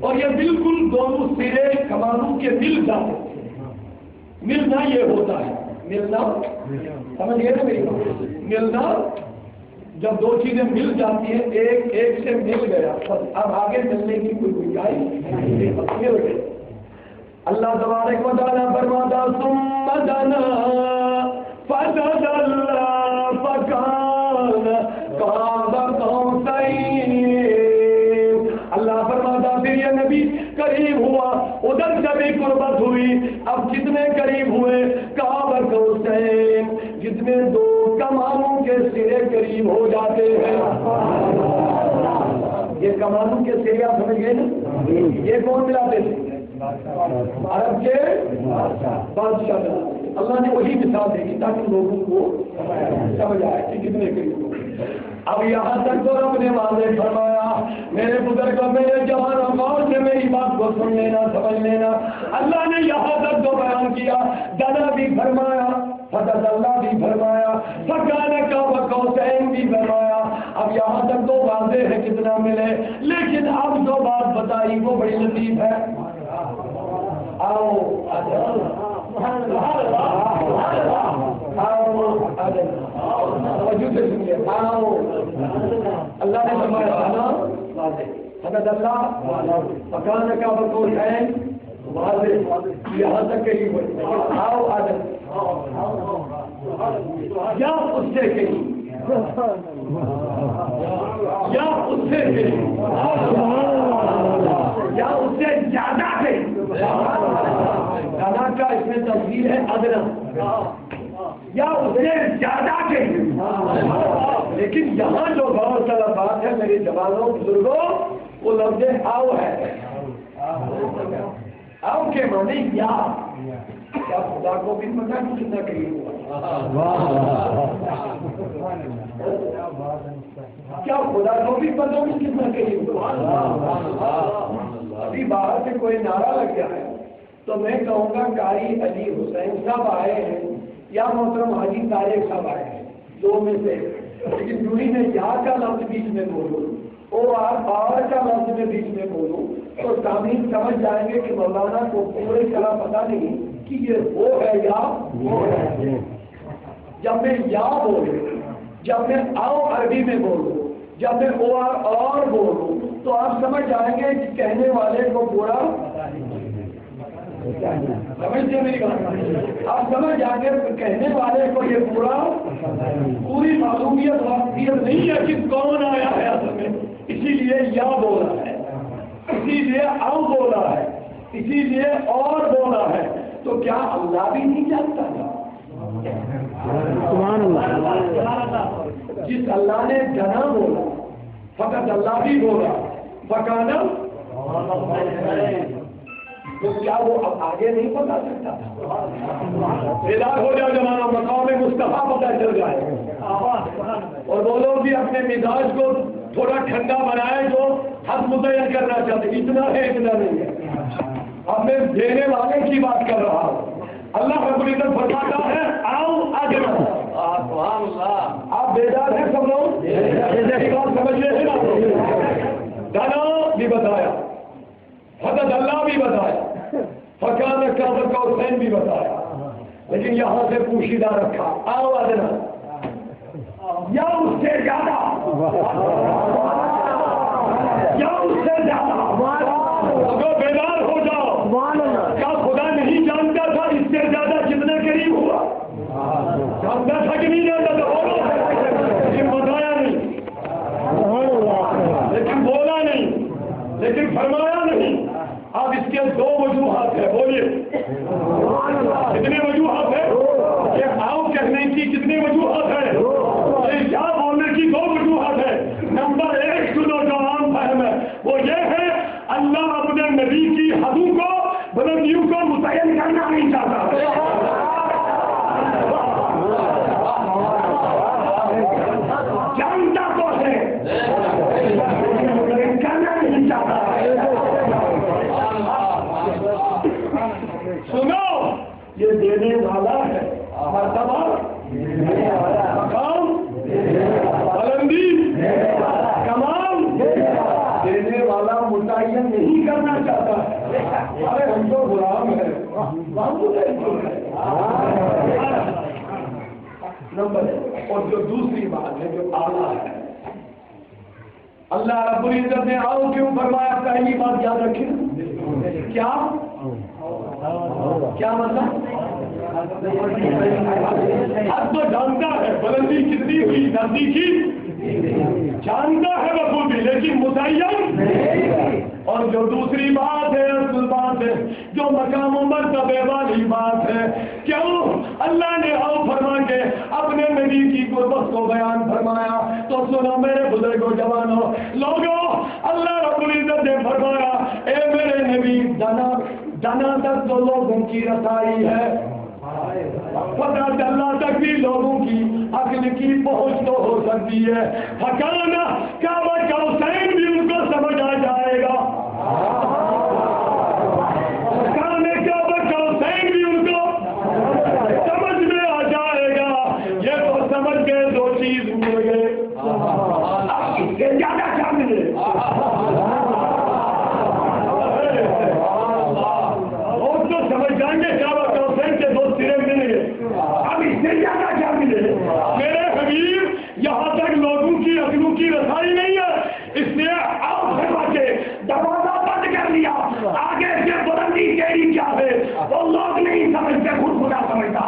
اور یہ بالکل دونوں سرے کمانوں کے مل جاتے تھے. ملنا یہ ہوتا ہے، ملنا سمجھ گئے نا میری بات؟ ملنا جب دو چیزیں مل جاتی ہیں، ایک ایک سے مل گیا، اب آگے ملنے کی کوئی گنجائش نہیں، مل گئے. اللہ تبارک و تعالیٰ فرماتا ثم دنا فتدلى فكان قاب قوسين. اللہ فرماتا پھر یہ نبی قریب ہوا، ادھر سے بھی قربت ہوئی. اب کتنے قریب ہوئے؟ قاب قوسین، جتنے دو کمانوں کے سرے قریب ہو جاتے ہیں. یہ کمانوں کے سرے آپ سمجھ گئے نا؟ یہ کون ملاتے تھے؟ عرب کے بادشاہ. اللہ نے وہی مثال دی تاکہ لوگوں کو سمجھ آئے کہ کتنے قریب ہو. اب یہاں تک تو رب نے واضح فرمایا، میرے بزرگوں میرے جوانوں غور سے میری بات کو سن لینا، سمجھ لینا. اللہ نے یہاں تک تو بیان کیا، دنا بھی فرمایا، فتح اللہ بھی فرمایا، فکان قاب قوسین بھی فرمایا. اب یہاں تک تو واضح ہے کتنا ملے، لیکن اب جو بات بتائی وہ بڑی لطیف ہے. آؤ اللہ نے فرمایا حضرت اللہ مکان کا بطور ہے واضح، یہاں تک کہیں آؤ آدم یا اس سے کہیں، یا اس سے کہیں، یا اس سے زیادہ کہیں. دنا کا اس میں تفصیل ہے ادنا، یا اس سے زیادہ کہیں. لیکن یہاں جو غور طلب بات ہے میرے جوانوں بزرگوں، وہ لفظ آؤ ہے. آؤ کے معنی یا، کیا خدا کو بھی پتا کہ کتنا قریب ہوا؟ کیا خدا کو بھی پتا کہ کتنا قریب ہوا؟ ابھی باہر سے کوئی نعرہ لگ گیا ہے تو میں کہوں گا قاری علی حسین صاحب آئے ہیں یا محترم حاجی طارق صاحب آئے ہیں، دو میں سے. لیکن دوری میں یا کا لفظ بیچ میں بولوں اور کا لفظ میں بیچ میں بولوں تو سامعین سمجھ جائیں گے کہ مولانا کو پورے طرح پتا نہیں کہ یہ وہ ہے یا وہ ہے. جب میں یا بولوں، جب میں آؤ عربی میں بولوں، جب میں اور بولوں تو آپ سمجھ جائیں گے کہ کہنے والے کو پورا سمجھتے میری بات، آپ سمجھ جائیں گے کہنے والے کو یہ پوری معلومیت واقعیت نہیں ہے کہ کون آیا ہے اصل میں. اسی لیے یا بولا ہے، اسی لیے آؤ بولا ہے، اسی لیے اور بولا ہے. تو کیا اللہ بھی نہیں جانتا تھا؟ جس اللہ نے جنا بولا، فقط اللہ بھی بولا، فکانا، تو کیا وہ اب آگے نہیں بتا سکتا تھا؟ بیدار ہو جاؤ جمانا، مقام مصطفیٰ پتہ چل جائے. اور وہ لوگ بھی اپنے مزاج کو تھوڑا ٹھنڈا بنائے جو حد متعین کرنا چاہتے، اتنا ہے اتنا نہیں ہے. اب میں دینے والے کی بات کر رہا ہوں. اللہ رب العزت فرماتا ہے آؤ آگے. آپ بیدار ہیں سب لوگ؟ بات سمجھے ہیں نا؟ دنا بھی بتایا، حضرت اللہ بھی بتایا، فکان قاب قوسین بھی بتایا، لیکن یہاں سے پوشیدہ رکھا آؤ ادنا یا اس سے زیادہ، یا اس سے زیادہ. اگر بیدار ہو جاؤ، کیا خدا نہیں جانتا تھا اس سے زیادہ کتنے قریب ہوا؟ جانتا تھا کہ نہیں جانتا تھا؟ لیکن بتایا نہیں، لیکن بولا نہیں، لیکن فرمایا نہیں. اب اس کے دو وجوہات ہیں، بولیے کتنے وجوہات ہیں؟ یہ آؤ کہنے کی کتنے وجوہات ہیں؟ یہ یا بولنے کی دو وجوہات ہیں. نمبر 1 سنو جو عام فہم ہے وہ یہ ہے اللہ اپنے نبی کی حدوں کو بلندیوں کو متعین کرنا نہیں چاہتا. جانتا تو ہے کرنا نہیں چاہتا. سنو یہ دینے والا ہے، مرتبہ، مقام، بلندی، کمال دینے والا متعین بیان نہیں کرنا چاہتا ہے، ارے ہم تو غلام ہیں، نمبر ایک۔ اور جو دوسری بات ہے جو اعلیٰ ہے، اللہ رب العزت نے آؤ کیوں فرمایا؟ پہلی بات یاد رکھیں، کیا مطلب؟ حد تو جانتا ہے بلندی کتنی ہوئی، نزدیکی جانتا ہے بخوبی، لیکن متعین۔ اور جو دوسری بات ہے، اصل بات ہے، جو مقام و مرتبے والی بات ہے، کیوں اللہ نے آؤ فرما کے اپنے نبی کی قربت کو بیان فرمایا؟ تو سنو میرے بزرگوں، جوانوں، لوگوں، اللہ رب العزت نے فرمایا اے میرے نبی، جنا تک تو لوگوں کی رسائی ہے، پتہ چلنا تک بھی لوگوں کی عقل کی پہنچ تو ہو سکتی ہے، حکانا کعبہ کا حسین بھی ان کو سمجھ آ جائے گا، حکانے کعبہ کا حسین بھی ان کو سمجھ میں آ جائے گا۔ یہ تو سمجھ گئے دو چیز مل گئے، اس سے زیادہ کیا ملے؟ اور تو سمجھ جائیں گے کعبہ کا حسین کے دو سرے مل گئے، اب اس سے زیادہ کیا ملے؟ میرے حبیب، یہاں تک لوگوں کی عقلوں کی رسائی نہیں ہے، اس لیے آپ فرما کے دروازہ بند کر لیا، آگے سے بلندی تیری کیا ہے وہ لوگ نہیں سمجھتے، خود خدا سمجھتا۔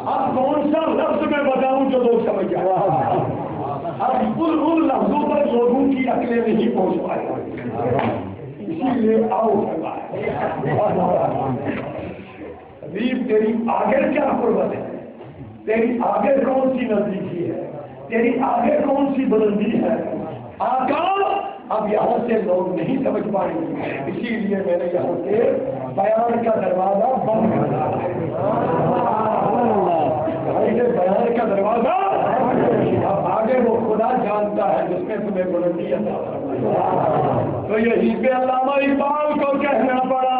اب کون سا لفظ میں بتاؤں جو لوگ سمجھ جائیں؟ اب ان لفظوں پر لوگوں کی عقلیں نہیں پہنچ پائے، اسی لیے آؤ حبیب، تیری آگے کیا قربت ہے، تیری آگے کون سی نزدیکی ہے، تیری آگے کون سی بلندی ہے؟ آقا اب یہاں سے لوگ نہیں سمجھ پائیں گے، اسی لیے میں نے یہاں سے بیان کا دروازہ بند کر دیا ہے، بیان کا دروازہ اب آگے وہ خدا جانتا ہے جس میں تمہیں بلندی عطا فرمائے۔ تو یہی پہ علامہ اقبال کو کہنا پڑا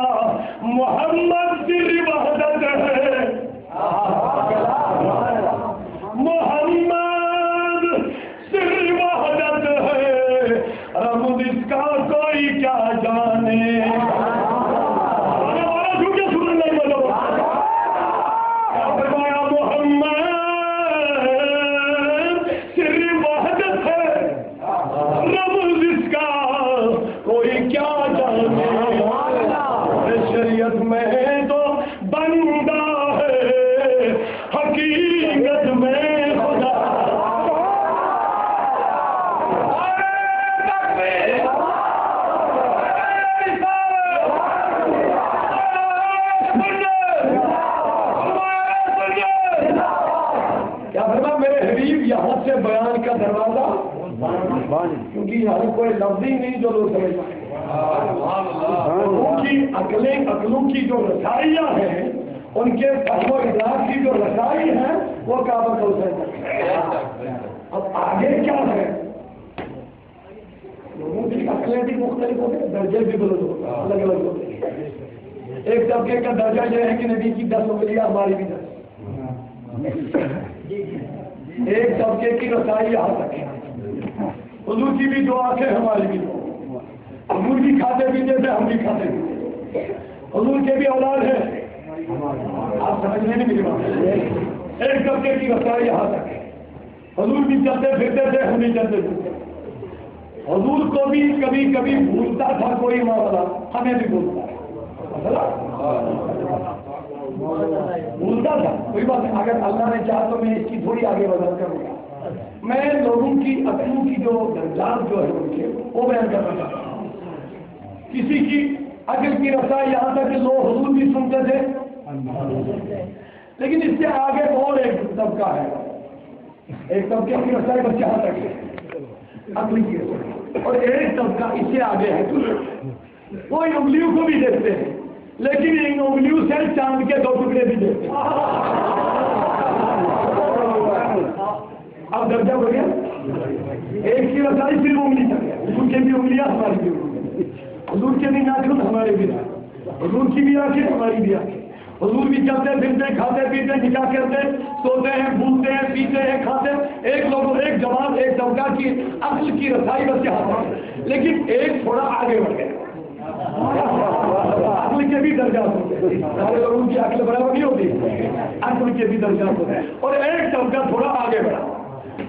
محمد سر وحدت ہے، محمد سر وحدت ہے، رب اس کا کوئی کیا جانے۔ بیان کا دروازہ کیونکہ یہاں کوئی لفظ ہی نہیں جو لوگ سمجھ پائیں، ان کی عقلوں کی جو رسائیاں ہیں، ان کے فہم و ادراک کی جو رسائی ہے وہ کعبہ کا حسین۔ اب آگے کیا ہے؟ لوگوں کی عقلیں بھی مختلف ہوتے ہیں، درجے بھی بلند ہوتے ہیں، الگ الگ ہوتے ہیں۔ ایک طبقے کا درجہ یہ ہے کہ نبی کی 10 انگلیاں ہماری بھی 10، ایک طبقے کی رسائی یہاں تک ہے، حضور کی بھی دو آنکھیں ہماری بھی دو، حضور بھی کھاتے پیتے تھے، ہم بھی کھاتے پیتے تھے، حضور کے بھی اولاد ہیں، آپ سمجھنے نہیں میری بات۔ ایک طبقے کی رسائی یہاں تک ہے، حضور بھی چلتے پھرتے تھے، ہم بھی چلتے پھرتے تھے، حضور کو بھی کبھی کبھی بھولتا تھا کوئی معاملہ، ہمیں بھی بھولتا ہے، بھولتا تھا کوئی بات نہیں۔ اگر اللہ نے چاہا تو میں اس کی تھوڑی آگے وضاحت کروں گا، میں لوگوں کی عقلوں کی جو درجات جو ہے ان کے وہ بیان کرنا چاہتا ہوں۔ کسی کی عقل کی رسائی یہاں تک کہ لوگ حضور بھی سنتے تھے، لیکن اس سے آگے اور ایک طبقہ ہے، ایک طبقے کی رسائی بس یہاں تک ہے عقل کی رسائی، اور ایک طبقہ اس سے آگے ہے، وہ انگلیوں کو بھی دیکھتے ہیں، لیکن ان انگلیوں سے چاند کے 2 ٹکڑے بھی دیتے ہیں. اب درجہ ہو گیا, ایک کی رسائی صرف انگلی تک ہے. حضور کی بھی انگلیاں ہماری بھی انگلیاں, حضور کے بھی ناخن ہمارے بھی ناخن, حضور کی بھی آنکھیں ہماری بھی آنکھیں. حضور بھی چلتے پھرتے کھاتے پیتے نکاح کرتے سوتے ہیں بھولتے ہیں پیتے ہیں کھاتے ہیں. ایک لوگوں ایک جماعت ایک طبقہ کی عقل کی رسائی بس یہاں پر, لیکن ایک تھوڑا آگے بڑھ گیا. عقل کے بھی درجات ہوتے ہیں, سارے لوگوں کی عقل برابر نہیں ہوتی, عقل کے بھی درجات ہوتے ہیں. اور ایک طبقہ تھوڑا آگے بڑھا,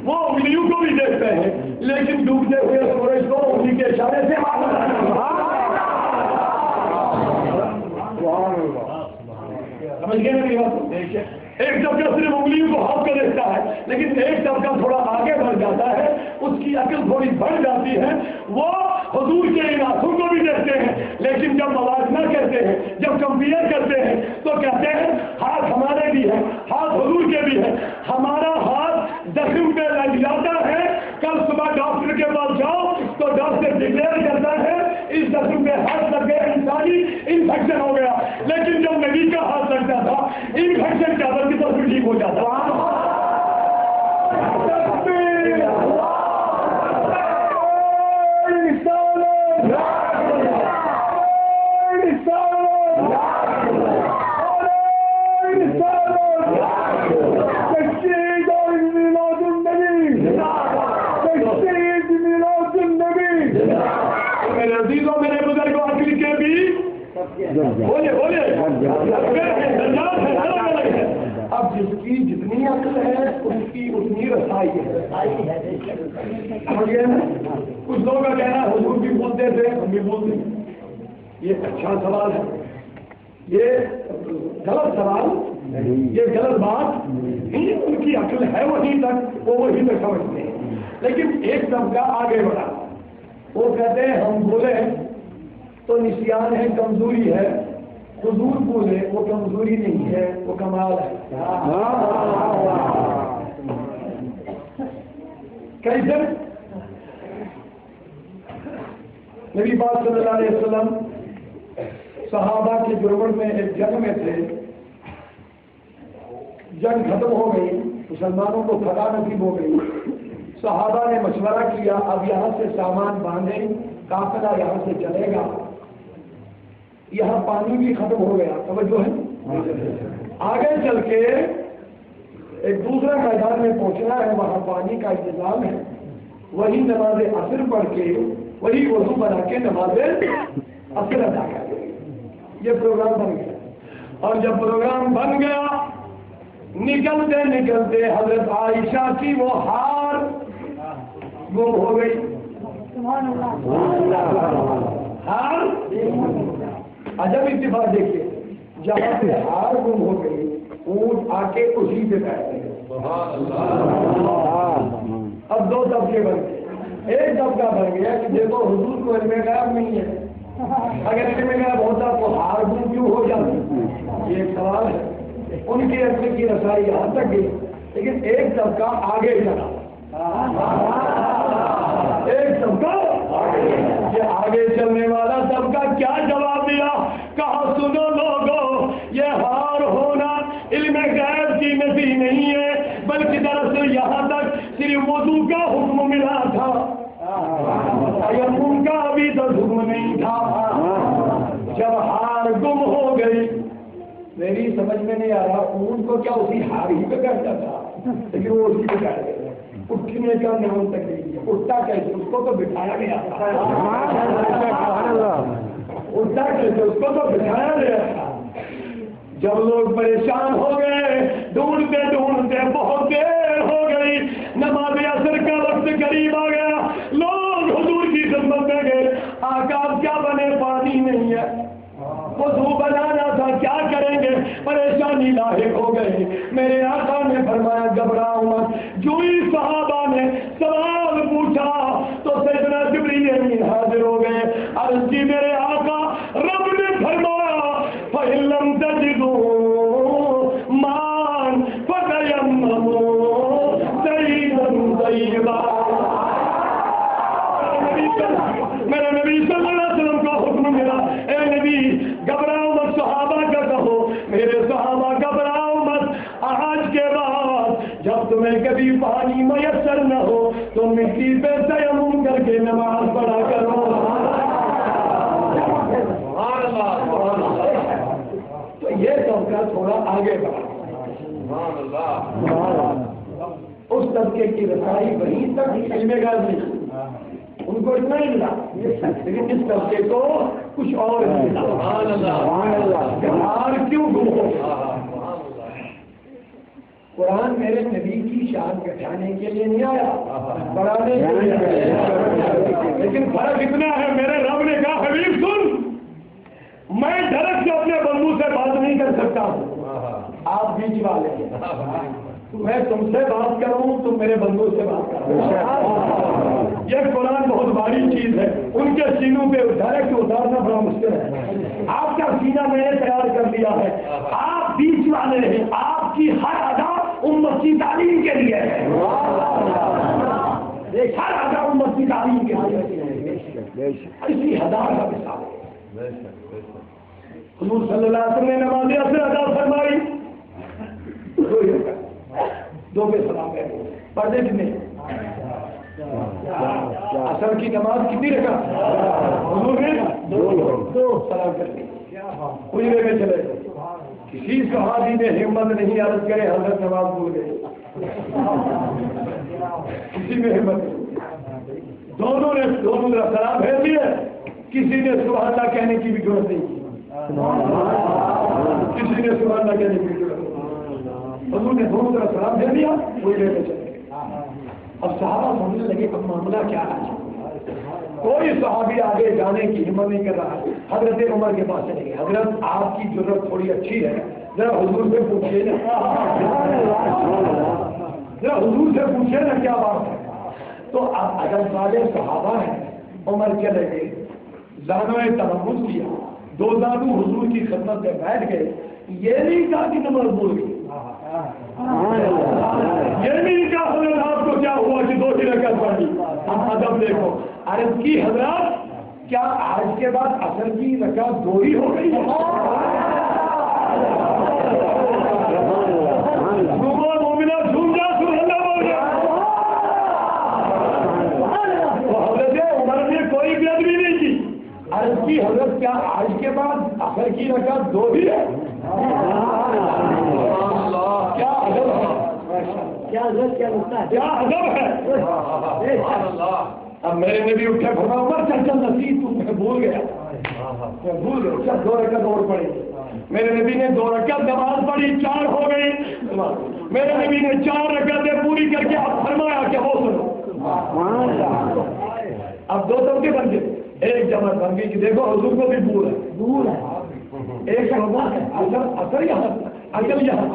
وہ انگلیوں کو بھی دیکھتے ہیں لیکن ڈوبتے ہوئے سورج کو انگلی کے اشارے سے سمجھ گئے میری بات. ایک طبقہ صرف انگلیوں کو ہاتھ کر دیکھتا ہے, لیکن ایک طبقہ تھوڑا آگے بڑھ جاتا ہے, اس کی عقل تھوڑی بڑھ جاتی ہے. وہ حضور کے ناخن کو بھی دیکھتے ہیں لیکن جب موازنہ کرتے ہیں, جب کمپیئر کرتے ہیں تو کہتے ہیں ہاتھ ہمارے بھی ہے, ہاتھ حضور کے بھی ہے. ہمارا ہاتھ زخم پہ لگ جاتا ہے, کل صبح ڈاکٹر کے پاس جاؤ تو ڈاکٹر ڈکلیئر کرتا ہے اس زخم پہ ہاتھ لگ گیا, انسانی انفیکشن ہو گیا. لیکن جب نبی کا ہاتھ لگتا تھا انفیکشن کا کی طرف ٹھیک ہو جاتا. میرے عزیزوں میرے بزرگوں عقل کے بھی بولے بولے. اب جس کی جتنی عقل ہے اس کی اتنی رسائی ہے. سمجھ گئے نا. کچھ لوگوں کا کہنا ہے حضور بھی بولتے تھے ہم بھی بولتے. یہ اچھا سوال ہے, یہ غلط سوال, یہ غلط بات نہیں. ان کی عقل ہے وہیں تک, وہ وہیں تک سمجھتے ہیں. لیکن ایک طبقہ آگے بڑھا, وہ کہتے ہیں ہم بولے تو نسیان ہے, کمزوری ہے. حضور بولے وہ کمزوری نہیں ہے, وہ کمال ہے. کیسے؟ نبی پاک صلی اللہ علیہ وسلم صحابہ کے جوڑ میں ایک جنگ میں تھے, جنگ ختم ہو گئی, مسلمانوں کو فتح نصیب ہو گئی. صحابہ نے مشورہ کیا اب یہاں سے سامان باندھیں, قافلہ یہاں سے چلے گا. یہاں پانی بھی ختم ہو گیا, توجہ ہے. آگے چل کے ایک دوسرے میدان میں پہنچنا ہے, وہاں پانی کا انتظام ہے. وہی نماز عصر پڑھ کے وہی وضو بنا کے نماز عصر ادا کر دیں. یہ پروگرام بن گیا. اور جب پروگرام بن گیا نکلتے نکلتے حضرت عائشہ کی وہ ہار گم ہو گئی. ہار عجب اتفاق دیکھیے, جہاں سے ہار گم ہو گئی اونٹ آ کے اسی پہ بیٹھ گئے. اب 2 طبقے بن گئے. ایک طبقہ بن گیا کہ دیکھو حضور کو علم غیب نہیں ہے, اگر علم غیب ہوتا تو ہار گم کیوں ہو جاتی, یہ ایک سوال ہے. ان کی عقل کی رسائی یہاں تک گئی. لیکن ایک طبقہ آگے چلا, ایک طبقہ یہ آگے چلنے والا طبقہ کیا جواب دیا, کہا سنو لوگو یہ ہار ہونا علم غیب کی نفی نہیں ہے, بلکہ دراصل یہاں تک صرف وضو کا حکم ملا تھا, تیمم کا ابھی تو حکم نہیں تھا. جب ہار گم ہو گئی, میری سمجھ میں نہیں آ رہا اونٹ کو کیا اسی ہار ہی پہ بیٹھتا تھا, لیکن وہ اسی پہ بیٹھ گئے. اٹھنے کا نام تک نہیں کیا, اٹھتا کیسے, اس کو تو بٹھایا گیا تھا. اٹھتا کیسے, اس کو تو بٹھایا گیا تھا. جب لوگ پریشان ہو گئے ڈھونڈتے ڈھونڈتے بہت دیر ہو گئی, نماز عصر کا وقت قریب آ گیا, لوگ حضور کی خدمت میں گئے. آقا کیا بنے, پانی نہیں ہے, وضو بنانا تھا, کیا کریں گے, پریشانی لاحق ہو گئی. میرے آقا نے فرمایا گھبراؤ مت. جو ہی صحابہ نے سوال پوچھا تو سیدنا جبریل امین حاضر ہو گئے. عرض کی میرے آقا, رب نے فرمایا فَإِن لَّمْ تَجِدُوا مَاءً فَتَيَمَّمُوا صَعِيدًا طَيِّبًا. میرے نبی صلی اللہ علیہ وسلم کا حکم ملا, اے نبی گھبراؤ مت, کبھی پانی میسر نہ ہو تو مٹی پہ تیمم کر کے نماز پڑھا کرو. تو یہ طبقہ تھوڑا آگے بڑھا. اس طبقے کی رسائی وہیں تک علم غیب نہیں، ان کو اتنا ہی ملا، لیکن اس طبقے کو کچھ اور کیوں گھومو. قرآن میرے نبی کی شان گھٹانے کے لیے نہیں آیا، بڑھانے کے لیے آیا. لیکن فرق اتنا ہے، میرے رب نے کہا حبیب سن، میں ڈھڑک سے اپنے بندو سے بات نہیں کر سکتا ہوں، آپ بیچ والے ہیں، میں تم سے بات کروں تم میرے بندوں سے بات کرو. یہ قرآن بہت باری چیز ہے، ان کے سینوں پہ ڈائریکٹ اتارنا بڑا مشکل ہے. آپ کا سینہ میں نے تیار کر لیا ہے، آپ بیچ والے ہیں، آپ کی ہر ادا امت کی تعلیم کے لیے ہے، ہر ادا امت کی تعلیم کے لیے. اسی ہزار کا مثال ہے. حضور صلی اللہ علیہ وسلم نے نماز اثر ادا فرمائی، دو پہ سلام ہے، پردے کتنے؟ اثر کی نماز کتنی رکعت؟ حضور نے دو سلام کر دی. اجرے میں چلے گئے. کسی صحابی نے ہمت نہیں عرض کرے حضرت نماز بھول گئے، کسی میں ہمت نہیں. دونوں نے سلام بھیج دیے، کسی نے سبحان اللہ کہنے کی بھی ضرورت نہیں، کسی نے سبحان اللہ کہنے کی بھی ضرورت نہیں. حضور نے دونوں طرف سلام دے دیا، وہ لے کے چلے گئے. اب صحابہ سمجھنے لگے اب معاملہ کیا ہے. کوئی صحابی آگے جانے کی ہمت نہیں کر رہا. حضرت عمر کے پاس چلے گئے. حضرت آپ کی ضرورت تھوڑی اچھی ہے، ذرا حضور سے پوچھیے نا، ذرا حضور سے پوچھیے نا کیا بات ہے. تو اب اگر والے صحابہ ہیں، عمر چلے گئے، زانوئے تحفظ کیا، دو زانو حضور کی خدمت میں بیٹھ گئے. یہ نہیں کہا کہ نماز بھول گئی، یہ نہیں کہا حضرت آپ کو کیا ہوا کہ دو ہی رکعت پڑھی. اب ادب دیکھو، عرض کی حضرات کیا آج کے بعد اثر کی رکعت دو ہی ہو گئی؟ مومنہ جھوم جا سبحان اللہ بول گیا. تو حضرت عمر نے کوئی بھی ادبی نہیں کی. عرض کی حضرت کیا آج کے بعد اثر کی رکعت دو ہی ہے؟ کیا ادب ہے. اب میرے نبی اٹھے فرمایا عمر چل چل نصیب تو میں بھول گیا، میں بھول گیا. چل دو رکعت اور پڑھی. میرے نبی نے 2 رکعت نماز پڑھی، 4 ہو گئی. میرے نبی نے 4 رکعتیں پوری کر کے اب فرمایا کہ ہو سنو. اب 2 طبقے بن گئے. ایک جماعت بن گئی کہ دیکھو حضور کو بھی بھول ہے. ایک اثر یہاں، عقل یہاں،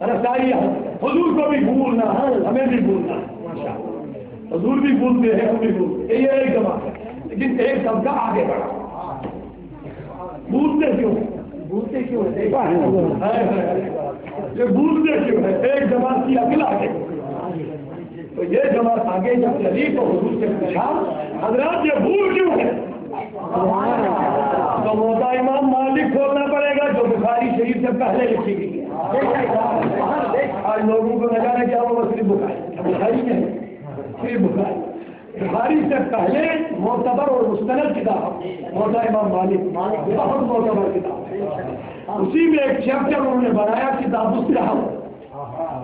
رسائی یہاں، حضور کو بھی بھولنا، ہمیں بھی بھولنا. حضور بھی بھولتے ہیں، ہم بھی بھولتے. یہ ایک جماعت ہے. لیکن ایک طبقہ آگے بڑھا. بھولتے کیوں ہے؟ بھولتے کیوں ہے؟ یہ بھولتے کیوں ہے؟ ایک جماعت کی عقل آگے. تو یہ جماعت آگے جب چلی تو حضور سے پوچھا حضرات یہ بھول کیوں ہے؟ تو موتا امام مالک کھولنا پڑے گا جو بخاری شریف سے پہلے لکھی گئی ہے. آج لوگوں کو لگا ہے کہ وہ صرف بخاری نہیں، صرف بخاری سے پہلے معتبر اور مستند کتاب موتا امام مالک، بہت معتبر کتاب. اسی میں ایک چیپٹر انہوں نے بنایا کتاب الصحاح.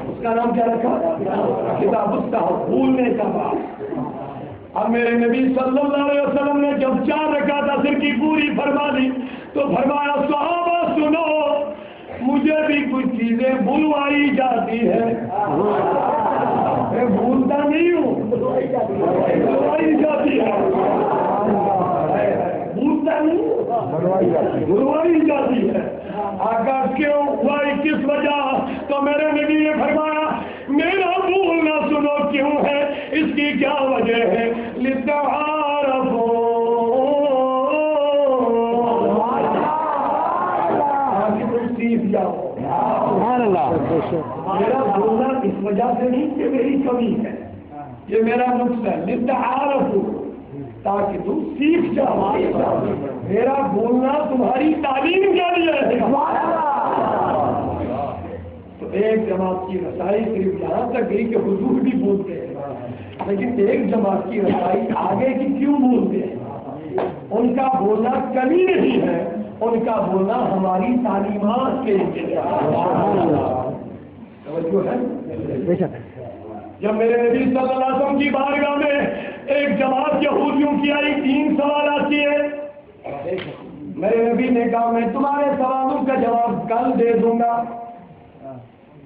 اس کا نام کیا رکھا؟ کتاب الصحاح، بھولنے کا باب. اب میرے نبی صلی اللہ علیہ وسلم نے جب 4 رکعت عصر کی پوری فرما دی تو فرمایا صحابہ سنو، مجھے بھی کچھ چیزیں بھولوائی جاتی ہے. میں بھولتا نہیں ہوں، بھولوائی جاتی ہے. بھولتا نہیں، بھولوائی جاتی ہے. آقا کیوں بھائی کس وجہ؟ تو میرے نبی نے فرمایا میرا بھولنا سنو کیوں ہے، اس کی کیا وجہ ہے؟ لتعارفوا، سیکھ جاؤ. میرا بھولنا اس وجہ سے نہیں کہ میری کمی ہے، یہ میرا نقص ہے. لتعارفوا، تاکہ تم سیکھ جاؤ. میرا بولنا تمہاری تعلیم کے لیے ہے. تو ایک ایک جماعت کی رسائی صرف یہاں تک گئی کہ حضور بھی بولتے ہیں، لیکن ایک جماعت کی رسائی آگے کی کیوں بولتے ہیں؟ ان کا بولنا کمی نہیں ہے، ان کا بولنا ہماری تعلیمات کے ہے۔ جب میرے نبی صلی اللہ علیہ وسلم کی بارگاہ میں ایک جماعت یہودیوں کی آئی، 3 سوالات کیے، میرے نبی نے کہا میں تمہارے سوالوں کا جواب کل دے دوں گا۔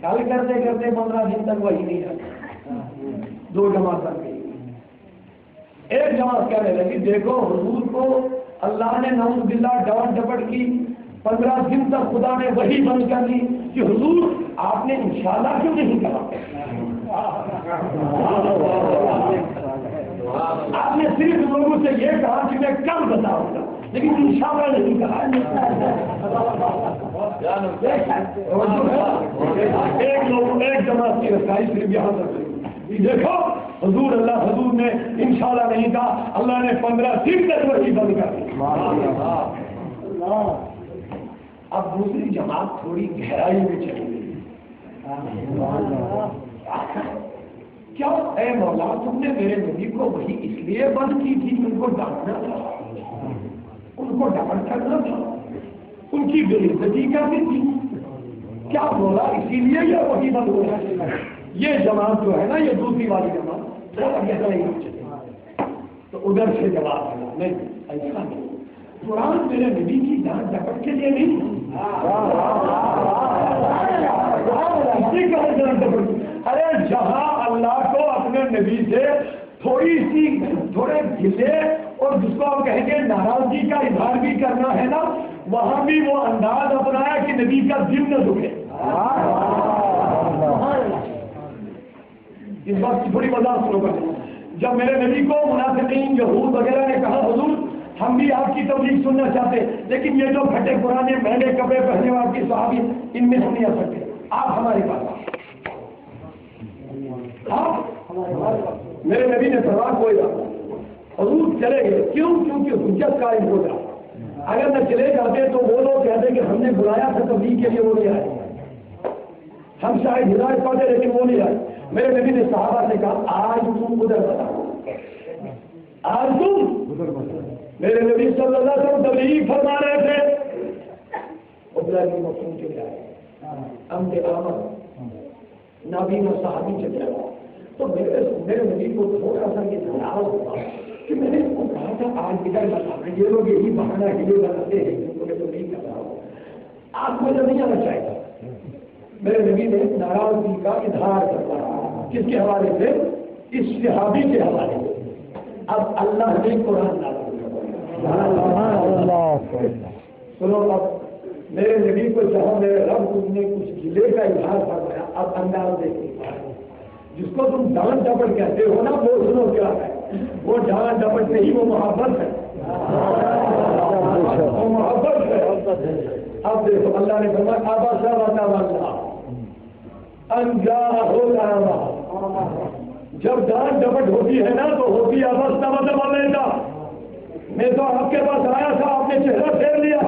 کل کرتے کرتے 15 دن تک وہی نہیں آتا، 2 جماعت بن گئی۔ ایک جماعت کہنے لگی دیکھو حضور کو اللہ نے نعوذ باللہ ڈانٹ ڈپٹ کی، 15 دن تک خدا نے وہی بند کر دی کہ حضور آپ نے انشاءاللہ کیوں نہیں کہا؟ آپ نے صرف لوگوں سے یہ کہا کہ میں کل بتاؤں گا، لیکن انشاءاللہ نہیں کہا۔ ایک جماعت کی رسائی صرف یہاں تک دیکھو حضور حضور نے انشاءاللہ نہیں کہا، اللہ نے 15 دن تک وہی بند کر دی۔ اب دوسری جماعت تھوڑی گہرائی میں چلی گئی، کیا اے مولا تم نے میرے نبی کو وہی اس لیے بند کی تھی کہ ان کو ڈانٹنا تھا، ان کو ڈانٹ کرنا تھا، ان کی بے عزتی کرنی تھی، کیا مولا اسی لیے یہ وہی بند ہو رہا ہے؟ یہ جماعت جو ہے نا، یہ دوسری والی جماعت تو ادھر سے جواب آیا نہیں، ایسا نہیں، قرآن میرے نبی کی ڈانٹ ڈپٹ کے لیے نہیں، ارے جہاں اللہ کو اپنے نبی سے تھوڑے گلے اور جس کو ہم کہیں گے ناراضگی کا اظہار بھی کرنا ہے نا، وہاں بھی وہ انداز اپنایا کہ نبی کا دل نہ دکھے۔ اس بات کی تھوڑی وضاحت سنو گا۔ جب میرے نبی کو منافقین یہود وغیرہ نے کہا حضور ہم بھی آپ کی تبلیغ سننا چاہتے، لیکن یہ جو پھٹے پرانے مہنگے کپڑے پہننے والے کی صحابی ان میں ہم نہیں آ سکتے، آپ ہمارے پاس میرے نبی نے فرمایا کوئی بات، حضور چلے گئے، کیوں؟ کیونکہ حجت قائم ہو جائے، اگر نہ چلے جاتے تو وہ لوگ کہتے کہ ہم نے بلایا تھا تبلیغ کے لیے، وہ نہیں آئے، ہم شاید ہدایت پاتے لیکن وہ نہیں آئے۔ میرے نبی نے صحابہ سے کہا آج تم ادھر بتاؤ، آج تم، میرے نبی صلی اللہ علیہ وسلم تبلیغ فرما رہے تھے، عبداللہ بن مسعود کے آئے، امد آمد نابینا صحابی چلے گا، تو میرے نبی کو تھوڑا سا یہ ناراض ہوا کہ میں نے اس کو کہا تھا آج ادھر بتانا، یہ لوگ یہی بہانا ہیلے بناتے ہیں جن کو میں تو نہیں کر رہا ہوں، آپ کو تو نہیں آنا چاہیے۔ میرے نبی نے ناراضگی کا اظہار کروایا، کس کے حوالے سے؟ اس صحابی کے حوالے سے۔ اب اللہ نے قرآن نازل کیا، سنو اب میرے نبی کو جہاں میرے رب نے کچھ گلے کا اظہار فرمایا، اب انداز دیکھیں، جس کو تم ڈانٹ ڈپٹ کہتے ہو نا، وہ سنو کیا ہے، وہ ڈانٹ ڈپٹ نہیں، وہ محبت ہے، وہ محبت ہے۔ اب دیکھو اللہ نے فرمایا آبا وتولى ان جاءه الأعمى، جب ڈانٹ ڈپٹ ہوتی ہے نا تو ہوتی ہے ابسطہ وتولى، میں تو آپ کے پاس آیا تھا، آپ نے چہرہ پھیر لیا۔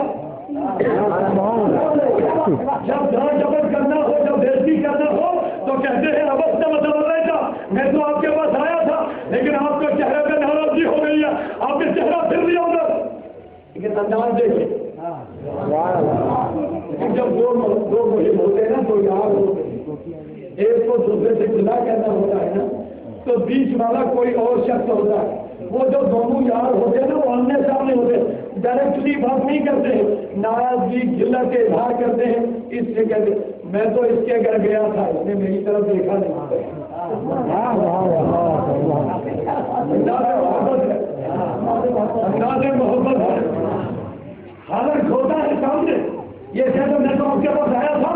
جب ڈانٹ ڈپٹ کرنا ہو، جب بےزتی کرنا ہو تو کہتے ہیں ابسطہ وتولى، میں تو آپ کے پاس آیا تھا لیکن آپ کے چہرے پہ ناراضگی ہو گئی ہے، آپ نے چہرہ پھر لیا ادھر، لیکن انداز دیکھیں۔ جب دو مہم ہوتے ہیں نا تو یار ہوتے ہیں، ایک کو دوسرے سے جدا کرنا ہوتا ہے نا، تو بیچ والا کوئی اور شخص ہوتا ہے، وہ جو دونوں یار ہوتے ہیں نا وہ آمنے سامنے ہوتے ہیں، ڈائریکٹلی بات نہیں کرتے ہیں، ناراضگی ذلت کے اظہار کرتے ہیں، اس سے کہتے ہیں میں تو اس کے گھر گیا تھا، اس نے میری طرف دیکھا نہیں۔ انداز محبت ہے، حالت ہوتا ہے سامنے، یہ کہتے میں تو آپ کے پاس آیا تھا،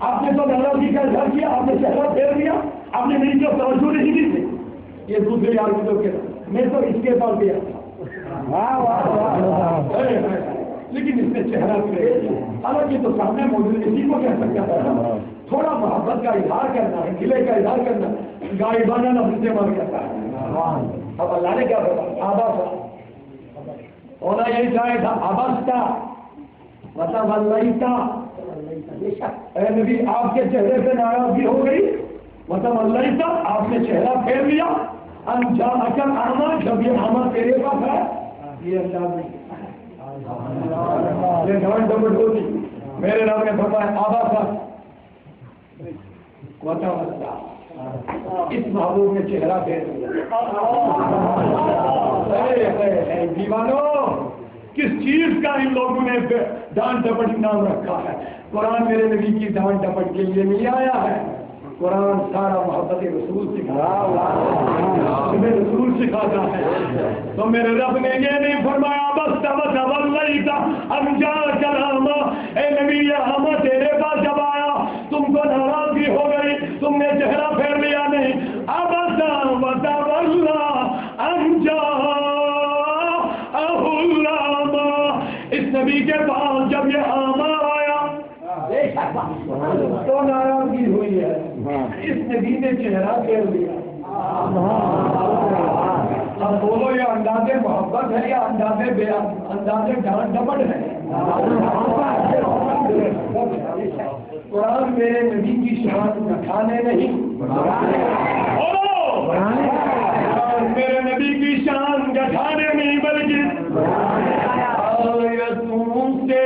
آپ نے تو ناراضگی کا اظہار کیا، آپ نے چہرہ پھیر دیا، آپ نے میری جو توجہ نہیں دی تھی، یہ دوسرے آدمیوں کے میں تو اس کے پاس گیا تھا، لیکن اس نے چہرہ پھیر دیا، حالانکہ تو سامنے موجود اسی کو کہہ سکتا ہے، تھوڑا محبت کا اظہار کرنا ہے، گلے کا اظہار کرنا، غائبانہ لفظ استعمال کرتا ہے۔ اب اللہ نے کیا بولا آبا ہونا یہی چاہے تھا، آبستا وتوليت، اے نبی آپ کے چہرے پہ ناراضگی ہو گئی، مطلب اللہ ہی صاحب آپ نے چہرہ پھیر لیا، انجا اچل آما، جب یہ آما تیرے پاس ہے یہ انداز نہیں، یہ ڈھانٹ ڈپٹ ہوتی۔ میرے رب نے فرمایا آبا صاحب وطا وطا، اس محبوب نے چہرہ پھیر لیا۔ دیوانو، کس چیز کا ان لوگوں نے ڈانٹ ڈپٹ نام رکھا ہے؟ قرآن میرے نبی کی ڈانٹ ڈپٹ کے لیے نہیں آیا ہے، قرآن سارا محبت رسول رسول سکھاتا ہے۔ تو میرے رب نے یہ نہیں فرمایا بس کلام، اے نبی یہ تیرے پاس جب آیا تم کو ناراضگی ہو گئی، تم نے چہرہ پھیر لیا، نہیں، اب اس نبی کے پاس جب یہ آما آیا تو ناراضگی ہوئی ہے، اس نبی نے چہرہ پھیر لیا۔ اب بولو یہ انداز محبت ہے یا انداز ڈانٹ ڈپٹ ہے؟ قرآن میرے نبی کی شان گھٹانے نہیں، میرے نبی کی شان گھٹانے نہیں بلکہ آیتوں سے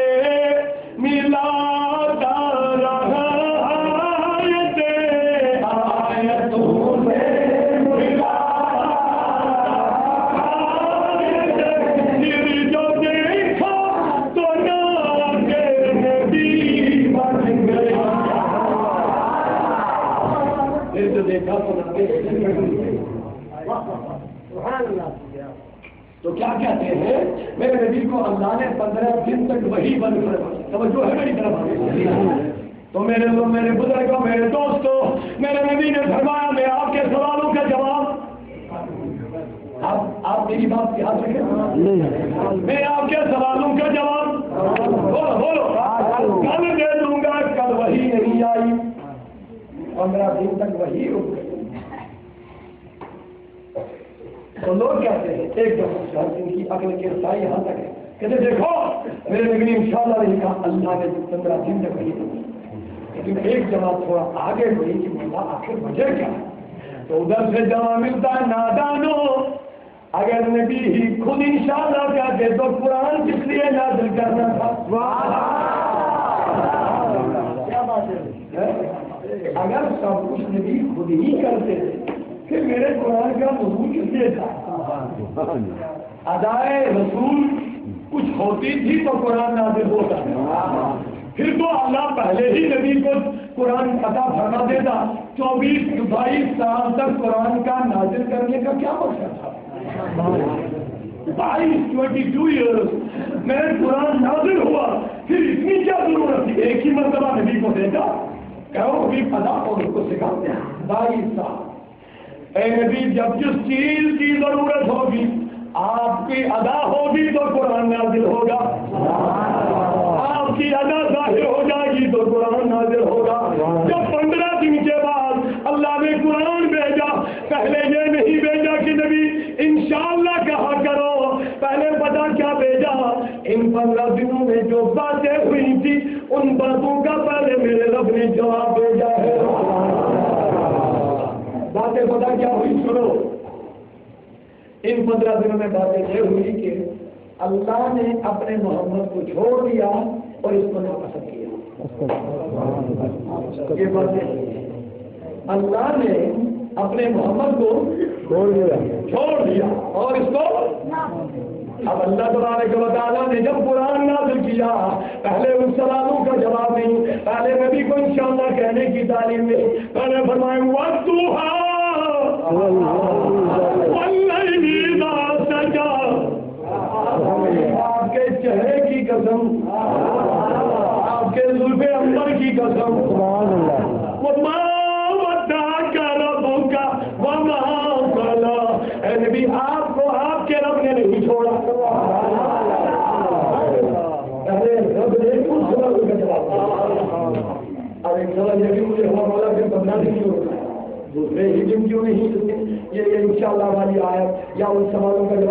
ملاتا رہا، آیتوں سے جو دیکھا تو نام کے نبی بن گیا، جو دیکھا تو نام کے نبی۔ تو کیا کہتے ہیں میرے نبی کو اللہ نے 15 دن تک وہی بن کر، توجہ ہے میری طرف؟ تو میرے بزرگوں، میرے دوستوں، میرے نبی نے فرمایا میں آپ کے سوالوں کا جواب، آپ میری بات یاد رکھیں، میں آپ کے سوالوں کا جواب بولو کل دے دوں گا۔ کل وہی نہیں آئی، 15 دن تک وہی رک گئی۔ تو لوگ کہتے ہیں ایک دفعہ ان کی عقل کے رسائی یہاں تک ہے، کہتے دیکھو میرے نبی انشاءاللہ نہیں کہا، اللہ نے 15 دن تک وہی رکی، لیکن ایک جماعت تھوڑا آگے بڑھی کہ مولا آخر وجہ کیا ہے؟ تو ادھر سے جواب ملتا ہے نادانو، اگر نبی ہی خود انشاءاللہ کہتے تو قرآن کس لیے نازل کرنا تھا؟ کیا بات ہے؟ اگر سب کچھ نبی خود ہی کرتے تھے کہ میرے قرآن کا نزول کس لیے تھا؟ ادائے رسول کچھ ہوتی تھی تو قرآن نازل ہوتا ہے، پھر تو اللہ پہلے ہی نبی کو قرآن عطا فرما دیتا۔ 24-22 سال تک قرآن کا نازل کرنے کا کیا مقصد تھا؟ 22 ایئرس میں قرآن نازل ہوا، پھر اتنی کیا ضرورت تھی؟ ایک ہی مرتبہ نبی کو دیتا، کہو بھی پتا اور اس کو سکھاتے ہیں۔ 22 سال اے نبی جب جس چیز کی ضرورت ہوگی، آپ کی ادا ہوگی تو قرآن نازل ہوگا، آپ کی ادا ظاہر ہو جائے گی تو قرآن نازل ہوگا۔ جب 15 دن کے بعد اللہ نے قرآن بھیجا، پہلے یہ نہیں بھیجا کہ نبی انشاءاللہ کہا کرو، پہلے پتا کیا بھیجا؟ ان 15 دنوں میں جو باتیں ہوئی تھی ان باتوں کا پہلے میرے رب نے جواب بھیجا ہے۔ باتیں پتا کیا ہوئی سنو، ان 15 دنوں میں باتیں یہ ہوئی کہ اللہ نے اپنے محمد کو چھوڑ دیا اور اس کو ناپسند کیا۔ یہ باتیں اللہ نے اپنے محمد کو چھوڑ دیا اور اس کو، اب اللہ تبارک و تعالیٰ نے جب قرآن نازل کیا، پہلے ان سوالوں کا جواب نہیں، پہلے نبی کو انشاءاللہ کہنے کی تعلیم نہیں، پہلے فرمائے وَالضُّحَىٰ وَاللَّيْلِ إِذَا سَجَىٰ، آپ کے چہرے کی قسم، آپ کے زلف عنبر کی قسم، وَمَا وَدَّعَكَ رَبُّكَ وَمَا قَلَىٰ، اے نبی آپ کو آپ کے رب نے نہیں چھوڑا۔ پہلے رب نے کچھ سوالوں کا جواب دیا، اب ایک سوال یہ بھی مجھے ہوا مولا پھر 15 دن کیوں ہوتا ہے، دوسرے ہی دن کیوں نہیں؟ یہ انشاءاللہ والی آیت یا ان سوالوں کا جواب